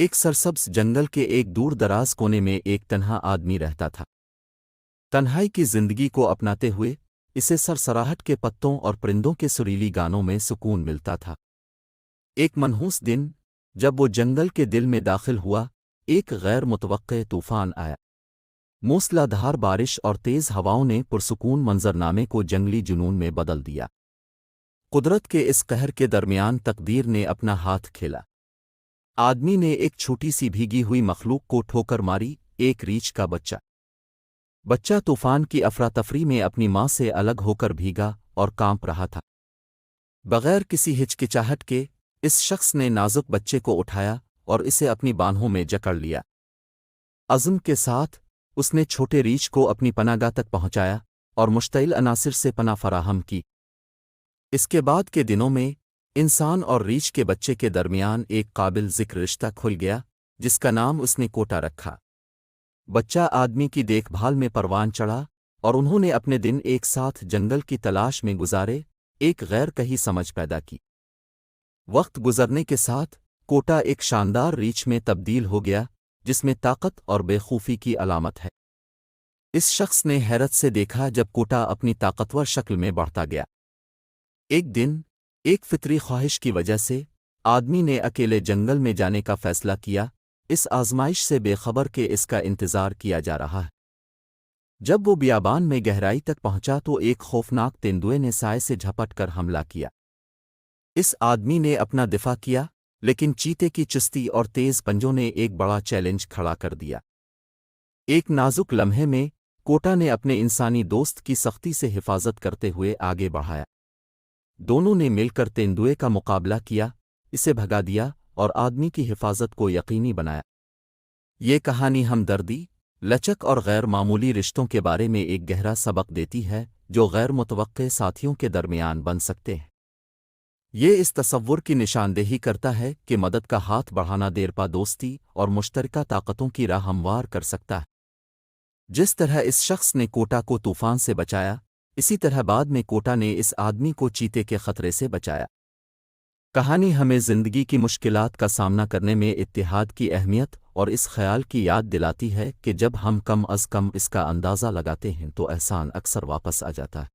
ایک سرسبز جنگل کے ایک دور دراز کونے میں ایک تنہا آدمی رہتا تھا۔ تنہائی کی زندگی کو اپناتے ہوئے اسے سرسراہٹ کے پتوں اور پرندوں کے سریلی گانوں میں سکون ملتا تھا۔ ایک منحوس دن جب وہ جنگل کے دل میں داخل ہوا، ایک غیر متوقع طوفان آیا۔ موسلا دھار بارش اور تیز ہواؤں نے پرسکون منظرنامے کو جنگلی جنون میں بدل دیا۔ قدرت کے اس قہر کے درمیان تقدیر نے اپنا ہاتھ کھیلا۔ آدمی نے ایک چھوٹی سی بھیگی ہوئی مخلوق کو ٹھوکر ماری، ایک ریچھ کا بچہ۔ بچہ طوفان کی افراتفری میں اپنی ماں سے الگ ہو کر بھیگا اور کانپ رہا تھا۔ بغیر کسی ہچکچاہٹ کے اس شخص نے نازک بچے کو اٹھایا اور اسے اپنی بانہوں میں جکڑ لیا۔ عزم کے ساتھ اس نے چھوٹے ریچھ کو اپنی پناہگاہ تک پہنچایا اور مشتعل عناصر سے پناہ فراہم کی۔ اس کے بعد کے دنوں میں انسان اور ریچھ کے بچے کے درمیان ایک قابل ذکر رشتہ کھل گیا، جس کا نام اس نے کوٹا رکھا۔ بچہ آدمی کی دیکھ بھال میں پروان چڑھا اور انہوں نے اپنے دن ایک ساتھ جنگل کی تلاش میں گزارے، ایک غیر کہی سمجھ پیدا کی۔ وقت گزرنے کے ساتھ کوٹا ایک شاندار ریچھ میں تبدیل ہو گیا، جس میں طاقت اور بے خوفی کی علامت ہے۔ اس شخص نے حیرت سے دیکھا جب کوٹا اپنی طاقتور شکل میں بڑھتا گیا۔ ایک دن ایک فطری خواہش کی وجہ سے آدمی نے اکیلے جنگل میں جانے کا فیصلہ کیا، اس آزمائش سے بے خبر کہ اس کا انتظار کیا جا رہا ہے۔ جب وہ بیابان میں گہرائی تک پہنچا تو ایک خوفناک تیندوے نے سائے سے جھپٹ کر حملہ کیا۔ اس آدمی نے اپنا دفاع کیا، لیکن چیتے کی چستی اور تیز پنجوں نے ایک بڑا چیلنج کھڑا کر دیا۔ ایک نازک لمحے میں کوٹا نے اپنے انسانی دوست کی سختی سے حفاظت کرتے ہوئے آگے بڑھایا۔ دونوں نے مل کر تیندوے کا مقابلہ کیا، اسے بھگا دیا اور آدمی کی حفاظت کو یقینی بنایا۔ یہ کہانی ہمدردی، لچک اور غیر معمولی رشتوں کے بارے میں ایک گہرا سبق دیتی ہے جو غیر متوقع ساتھیوں کے درمیان بن سکتے ہیں۔ یہ اس تصور کی نشاندہی کرتا ہے کہ مدد کا ہاتھ بڑھانا دیرپا دوستی اور مشترکہ طاقتوں کی راہ ہموار کر سکتا ہے۔ جس طرح اس شخص نے کوٹا کو طوفان سے بچایا، اسی طرح بعد میں کوٹا نے اس آدمی کو چیتے کے خطرے سے بچایا۔ کہانی ہمیں زندگی کی مشکلات کا سامنا کرنے میں اتحاد کی اہمیت اور اس خیال کی یاد دلاتی ہے کہ جب ہم کم از کم اس کا اندازہ لگاتے ہیں تو احسان اکثر واپس آ جاتا ہے۔